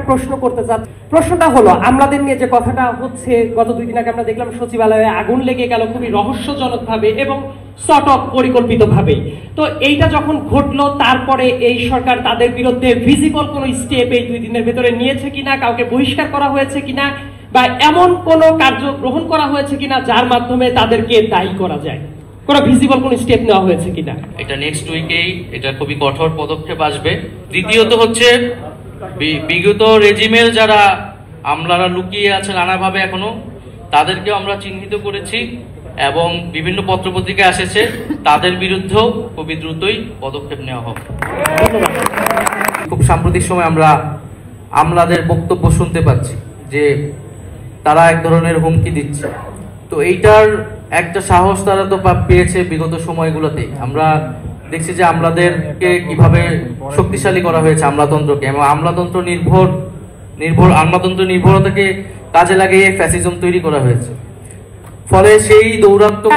প্রশ্ন করতে চাচ্ছি। প্রশ্নটা হলো, আমলাদের নিয়ে যে কথাটা হচ্ছে, গত 2 দিন আগে আমরা দেখলাম সচিবালয়ে আগুন লেগে গেল খুবই রহস্যজনক ভাবে এবং সর্ট অফ পরিকল্পিত ভাবে। তো এইটা যখন ঘটলো, তারপরে এই সরকার তাদের বিরুদ্ধে ভিজিবল কোনো স্টেপ এই 2 দিনের ভেতরে নিয়েছে কিনা, কাউকে বহিষ্কার করা হয়েছে কিনা, বা এমন কোন কার্য গ্রহণ করা হয়েছে কিনা যার মাধ্যমে তাদেরকে দায়ী করা যায়, কোনো ভিজিবল কোন স্টেপ নেওয়া হয়েছে কিনা? এটা নেক্সট উইকেই এটা খুবই কঠোর পদক্ষেপ আসবে। দ্বিতীয়ত হচ্ছে বিগত রেজিমের যারা আমলারা লুকিয়ে আছে নানাভাবে এখনো, তাদেরকেও আমরা চিহ্নিত করেছি এবং বিভিন্ন পত্রপত্রিকায় এসেছে, তাদের বিরুদ্ধেও খুবই দ্রুতই পদক্ষেপ নেওয়া হবে। খুব সাম্প্রতিক সময় আমরা আমলাদের বক্তব্য শুনতে পাচ্ছি যে তারা এক ধরনের হুমকি দিচ্ছে। তো এইটার একটা সাহস তারা তো পেয়েছে বিগত সময়গুলোতে। আমরা দেখছি যে আমলাদেরকে কিভাবে শক্তিশালী করা হয়েছে, আমলাতন্ত্রকে, এবং আমলাতন্ত্র নির্ভরতাকে কাজে লাগিয়ে ফ্যাসিজম তৈরি করা হয়েছে। ফলে সেই দৌরাত্ম্য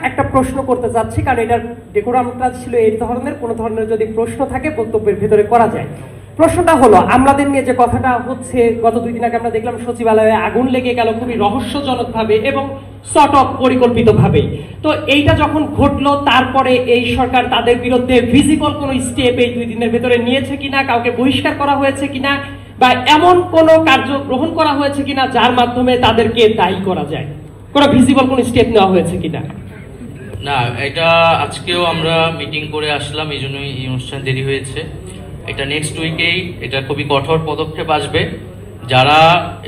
একটা প্রশ্ন করতে চাচ্ছি, কারণ এটার ডেকোরামটা ছিল এই ধরনের, কোন ধরনের যদি প্রশ্ন থাকে বক্তব্যের ভিতরে করা যায়। প্রশ্নটা হলো, আমলাদের নিয়ে যে কথাটা হচ্ছে, গত 2 দিন আগে আমরা দেখলাম সচিবালয়ে আগুন লেগে গেল খুবই রহস্যজনক ভাবে এবং সর্ট অফ পরিকল্পিত ভাবে। তো এইটা যখন ঘটলো, তারপরে এই সরকার তাদের বিরুদ্ধে ভিজিবল কোনো স্টেপ এই 2 দিনের ভেতরে নিয়েছে কিনা, কাউকে বহিষ্কার করা হয়েছে কিনা, বা এমন কোন কার্য গ্রহণ করা হয়েছে কিনা যার মাধ্যমে তাদেরকে দায়ী করা যায়, কোনো ভিজিবল কোন স্টেপ নেওয়া হয়েছে কিনা? না, এটা আজকেও আমরা মিটিং করে আসলাম, এই জন্যই এই অনুষ্ঠান দেরি হয়েছে। এটা নেক্সট উইকেই এটা খুবই কঠোর পদক্ষেপ আসবে। যারা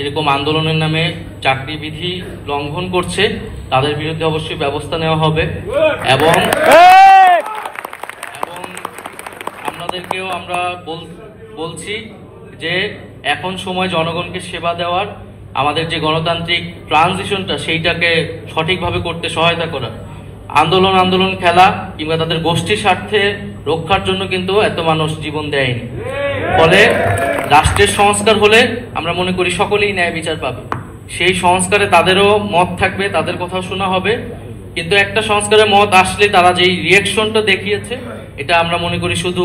এরকম আন্দোলনের নামে চাকরি বিধি লঙ্ঘন করছে, তাদের বিরুদ্ধে অবশ্যই ব্যবস্থা নেওয়া হবে এবং আপনাদেরকেও আমরা বলছি যে এখন সময় জনগণকে সেবা দেওয়ার, আমাদের যে গণতান্ত্রিক ট্রানজিশনটা সেইটাকে সঠিকভাবে করতে সহায়তা করা। আন্দোলন খেলা কিংবা তাদের গোষ্ঠীর স্বার্থে রক্ষার জন্য কিন্তু এত মানুষ জীবন দেয়নি। ফলে রাষ্ট্রের সংস্কার হলে আমরা মনে করি সকলেই ন্যায় বিচার পাবে। সেই সংস্কারে তাদেরও মত থাকবে, তাদের কথাও শোনা হবে। কিন্তু একটা সংস্কারের মত আসলে তারা যেই রিয়াকশনটা দেখিয়েছে, এটা আমরা মনে করি শুধু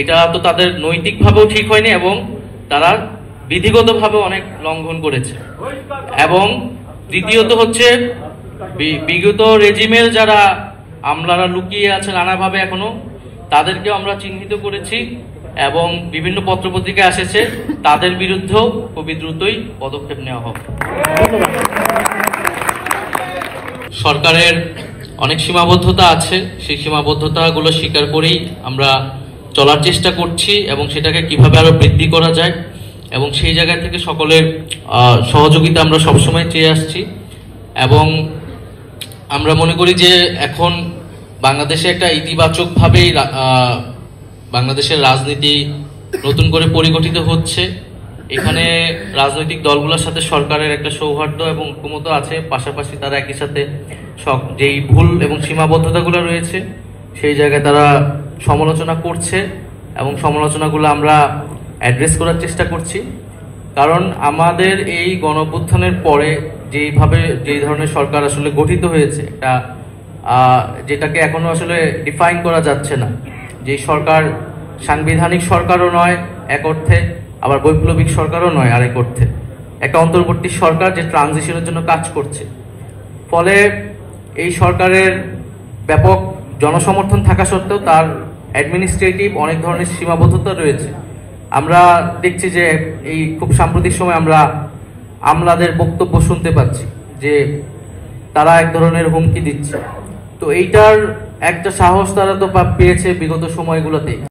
এটা তো তাদের নৈতিকভাবেও ঠিক হয়নি এবং তারা বিধিগতভাবে অনেক লঙ্ঘন করেছে। এবং দ্বিতীয়ত হচ্ছে বিগত রেজিমের যারা আমলারা লুকিয়ে আছে নানাভাবে এখনো, তাদেরকেও আমরা চিহ্নিত করেছি এবং বিভিন্ন পত্রপত্রিকায় এসেছে, তাদের বিরুদ্ধেও খুবই দ্রুতই পদক্ষেপ নেওয়া হবে। সরকারের অনেক সীমাবদ্ধতা আছে, সেই সীমাবদ্ধতাগুলো স্বীকার করেই আমরা চলার চেষ্টা করছি এবং সেটাকে কিভাবে আরো বৃদ্ধি করা যায় এবং সেই জায়গা থেকে সকলের সহযোগিতা আমরা সবসময় চেয়ে আসছি। এবং আমরা মনে করি যে এখন বাংলাদেশে একটা ইতিবাচকভাবেই বাংলাদেশের রাজনীতি নতুন করে পরিগঠিত হচ্ছে। এখানে রাজনৈতিক দলগুলোর সাথে সরকারের একটা সৌহার্দ্য এবং ঐক্যমত্য আছে, পাশাপাশি তারা একই সাথে যেই ভুল এবং সীমাবদ্ধতাগুলো রয়েছে সেই জায়গায় তারা সমালোচনা করছে এবং সমালোচনাগুলো আমরা অ্যাড্রেস করার চেষ্টা করছি। কারণ আমাদের এই গণঅভ্যুত্থানের পরে যেই ধরনের সরকার আসলে গঠিত হয়েছে, একটা যেটাকে এখনো আসলে ডিফাইন করা যাচ্ছে না, যে সরকার সাংবিধানিক সরকারও নয় এক অর্থে, আবার বৈপ্লবিক সরকারও নয় আরেক অর্থে, একটা অন্তর্বর্তী সরকার যে ট্রানজিশনের জন্য কাজ করছে। ফলে এই সরকারের ব্যাপক জনসমর্থন থাকা সত্ত্বেও তার অ্যাডমিনিস্ট্রেটিভ অনেক ধরনের সীমাবদ্ধতা রয়েছে। আমরা দেখছি যে এই খুব সাম্প্রতিক সময় আমরা আমলাদের বক্তব্য শুনতে পাচ্ছি যে তারা এক ধরনের হুমকি দিচ্ছে। তো এইটার একটা সাহস তারা তো পেয়েছে বিগত সময়গুলোতে।